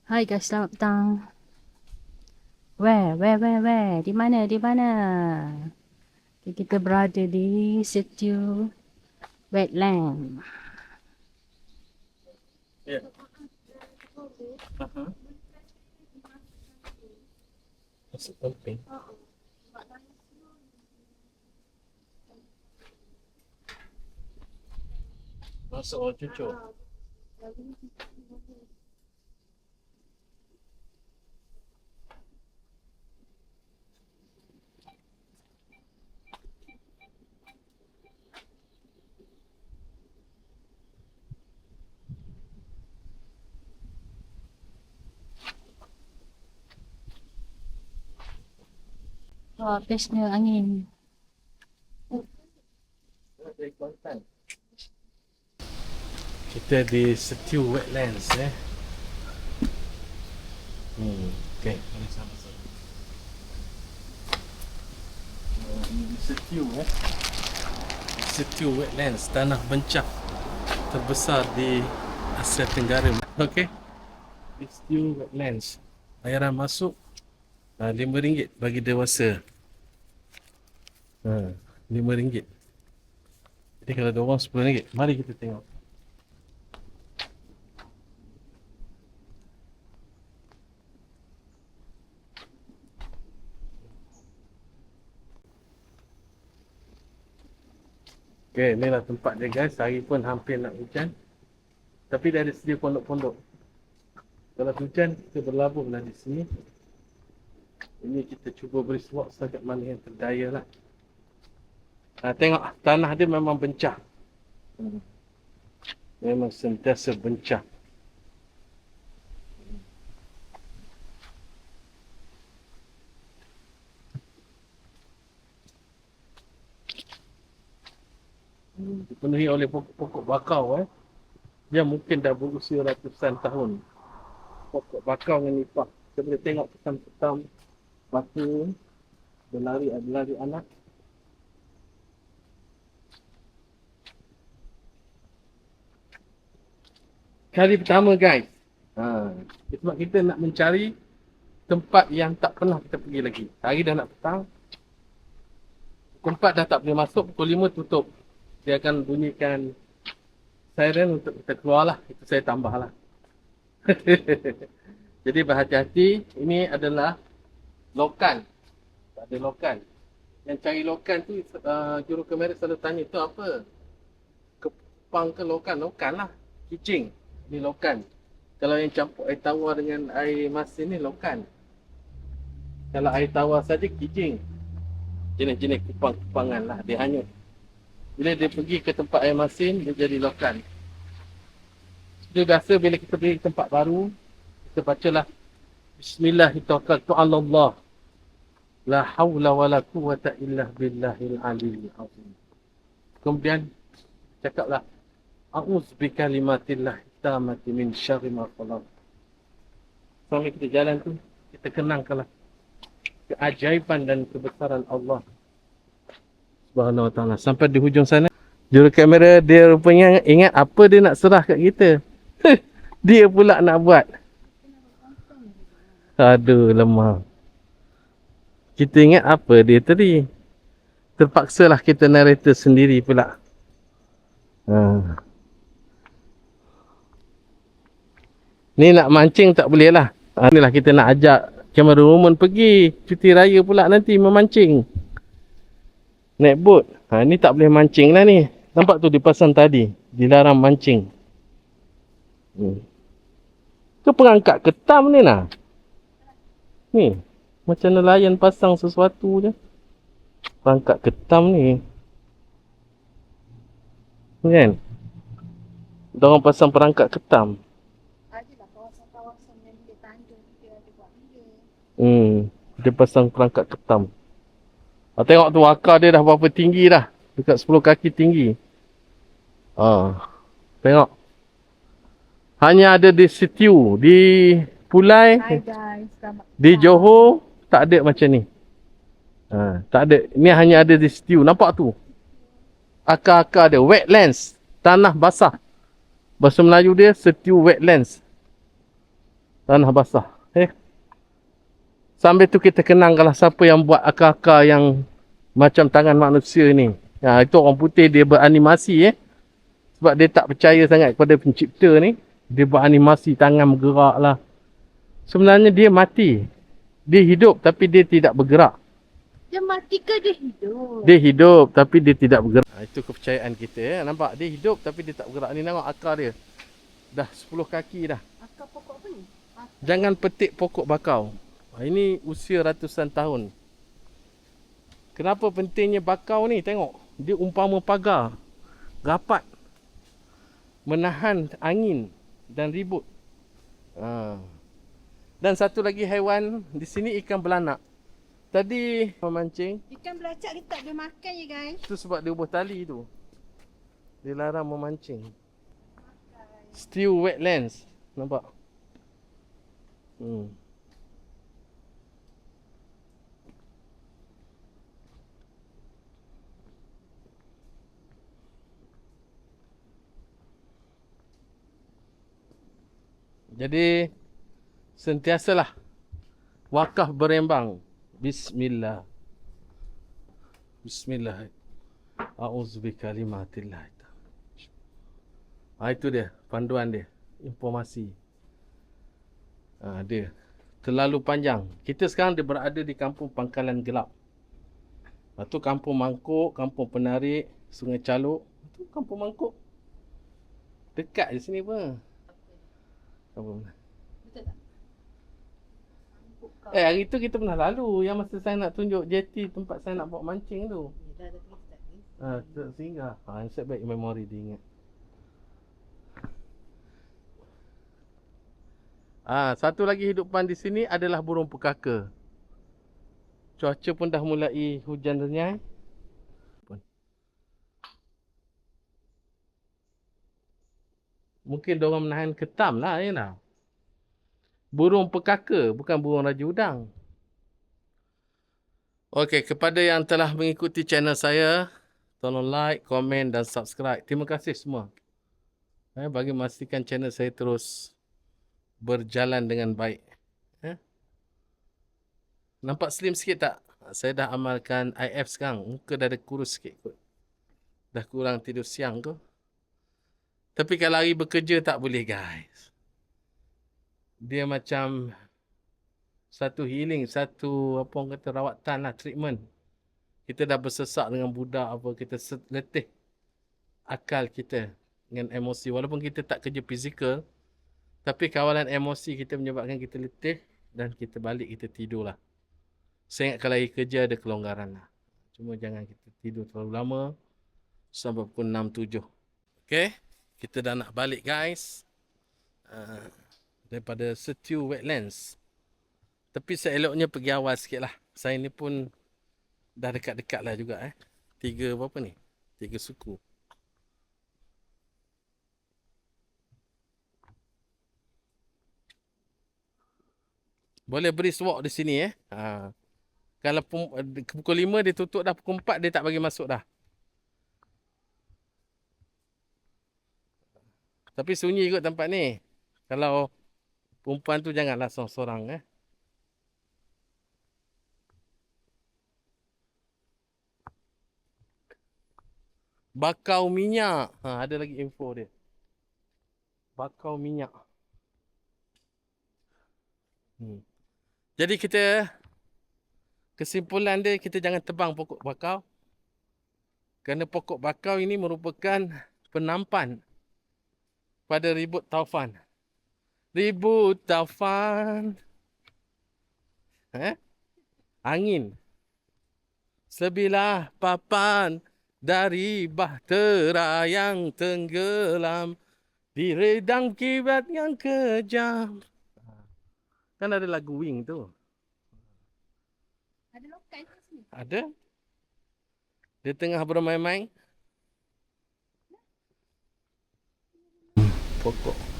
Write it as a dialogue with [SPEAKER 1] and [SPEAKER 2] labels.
[SPEAKER 1] Hai guys, selamat petang. Where? Di mana? Di mana? Okay, kita berada di Setiu Wetland.
[SPEAKER 2] Ya. Aha. Masuk penting. Masuk orang cucuk.
[SPEAKER 1] Wah, bestnya angin.
[SPEAKER 2] Kita di Setiu Wetlands Okay. Mari sama-sama. Ini di Setiu Setiu Wetlands, tanah bencak terbesar di Asia Tenggara. Okay. Di Setiu Wetlands. Bayaran masuk RM5 bagi dewasa. RM5. Jadi kalau ada orang RM10. Mari kita tengok. Okay, inilah tempat dia guys. Hari pun hampir nak hujan. Tapi dia ada sedia pondok-pondok. Kalau hujan, kita berlabuhlah di sini. Ini kita cuba beri swap setakat mana yang terdaya lah. Tengok, tanah dia memang bencah. Memang sentiasa bencah. Dipenuhi oleh pokok-pokok bakau. Dia mungkin dah berusia ratusan tahun. Pokok bakau dengan nipah. Kita boleh tengok petam-petam batu berlari anak. Kali pertama guys. Sebab kita nak mencari tempat yang tak pernah kita pergi lagi. Hari dah nak petang. Pukul 4 dah tak boleh masuk, pukul 5 tutup. Dia akan bunyikan siren untuk kita keluar lah. Itu saya tambah lah. Jadi berhati-hati. Ini adalah lokan. Tak ada lokan. Yang cari lokan tu, juru kamera selalu tanya tu apa? Kepang ke lokan? Lokan lah. Kicing. Ini lokan. Kalau yang campur air tawar dengan air masin ni lokan. Kalau air tawar saja kicing. Jenis-jenis kupang-kupangan lah. Dia hanyut. Bila dia pergi ke tempat air masin, dia jadi lokan. Dia biasa bila kita pergi ke tempat baru, kita bacalah Bismillahirrahmanirrahim. La hawla wa la quwata illa billahil aliyyil azim. Kemudian cakaplah A'udzu bikalimatillah tamati min syarri ma khalaq. Sambil kita jalan tu, kita kenangkanlah keajaiban dan kebesaran Allah Subhanahu wa taala. Sampai di hujung sana, juru kamera dia rupanya ingat apa dia nak serah kat kita. Dia pula nak buat. Aduh, lemah. Kita ingat apa dia tadi. Terpaksalah kita narrator sendiri pula. Ni nak mancing tak boleh lah. Inilah kita nak ajak camerawoman pergi cuti raya pula nanti memancing. Naik bot. Ni tak boleh mancing lah ni. Nampak tu dipasang tadi. Dilarang mancing. Ke perangkat ketam ni lah. Ni. Macam nelayan pasang sesuatu je. Perangkat ketam ni. Kan? Diorang pasang perangkat ketam.
[SPEAKER 1] Adalah kawasan-kawasan yang dia tanda dia ada buat dia.
[SPEAKER 2] Dia pasang perangkat ketam. Tengok tu akar dia dah berapa tinggi dah. Dekat 10 kaki tinggi. Tengok. Hanya ada di Setiu. Di Pulai.
[SPEAKER 1] Hai guys, selamat
[SPEAKER 2] Di Johor. Tak ada macam ni. Tak ada. Ni hanya ada di Setiu. Nampak tu? Akar-akar dia. Wetlands. Tanah basah. Bahasa Melayu dia Setiu Wetlands. Tanah basah. Sambil tu kita kenangkanlah siapa yang buat akar-akar yang macam tangan manusia ni. Itu orang putih dia beranimasi Sebab dia tak percaya sangat kepada pencipta ni. Dia beranimasi tangan bergerak lah. Sebenarnya dia mati. Dia hidup tapi dia tidak bergerak.
[SPEAKER 1] Dia mati ke dia hidup?
[SPEAKER 2] Dia hidup tapi dia tidak bergerak. Itu kepercayaan kita. Nampak? Dia hidup tapi dia tak bergerak. Ni tengok akar dia. Dah 10 kaki dah.
[SPEAKER 1] Akar pokok apa ni?
[SPEAKER 2] Jangan petik pokok bakau. Ini usia ratusan tahun. Kenapa pentingnya bakau ni? Tengok. Dia umpama pagar. Rapat. Menahan angin dan ribut. Dan satu lagi haiwan. Di sini ikan belanak. Tadi memancing.
[SPEAKER 1] Ikan belacak dia tak boleh makan je guys.
[SPEAKER 2] Itu sebab dia ubah tali tu. Dia larang memancing. Still wetlands. Nampak? Jadi sentiasalah wakaf berembang. Bismillah. Bismillah. A'udzubikalimatillah. Itu dia panduan dia, informasi. Dia terlalu panjang. Kita sekarang dia berada di kampung Pangkalan Gelap. Itu kampung Mangkuk, kampung Penarik, Sungai Caluk. Itu kampung Mangkuk. Dekat di sini pun. Kampung mana?
[SPEAKER 1] Betul tak?
[SPEAKER 2] Hari tu kita pernah lalu. Yang masa saya nak tunjuk jeti tempat saya nak buat mancing tu.
[SPEAKER 1] Ya, dah tak
[SPEAKER 2] Tak singgah. Nasib baik memori dia ingat. Satu lagi hidupan di sini adalah burung pekaka. Cuaca pun dah mulai hujan renyai. Mungkin diorang menahan ketam lah, ya lah. Burung pekaka, bukan burung raja udang. Okey, kepada yang telah mengikuti channel saya, tolong like, komen dan subscribe. Terima kasih semua. Bagi memastikan channel saya terus berjalan dengan baik. Nampak slim sikit tak? Saya dah amalkan IF sekarang. Muka dah ada kurus sikit kot. Dah kurang tidur siang tu. Tapi kalau hari bekerja tak boleh guys. Dia macam satu healing, satu apa orang kata rawatan lah, treatment. Kita dah bersesak dengan budak apa, kita letih akal kita dengan emosi. Walaupun kita tak kerja fizikal, tapi kawalan emosi kita menyebabkan kita letih dan kita balik, kita tidur lah. Saya ingat kalau hari kerja ada kelonggaran lah. Cuma jangan kita tidur terlalu lama sampai pukul 6-7. Okay, kita dah nak balik guys. Daripada Setiu Wetlands. Tapi seeloknya pergi awal sikit lah. Saya ni pun dah dekat-dekat lah juga 3 berapa ni? 3 suku. Boleh brisk walk di sini Kalau pukul 5 dia tutup dah, pukul 4 dia tak bagi masuk dah. Tapi sunyi kot tempat ni. Kalau perempuan tu janganlah sorang-sorang Bakau minyak. Ada lagi info dia. Bakau minyak. Jadi kesimpulan dia, kita jangan tebang pokok bakau. Kerana pokok bakau ini merupakan penampan pada ribut taufan. Ribut taufan. Angin. Sebilah papan dari bahtera yang tenggelam di redang kibat yang kejam. Kan ada lagu Wing tu.
[SPEAKER 1] Ada lokai kat sini?
[SPEAKER 2] Ada. Dia tengah bermain-main. Pokok.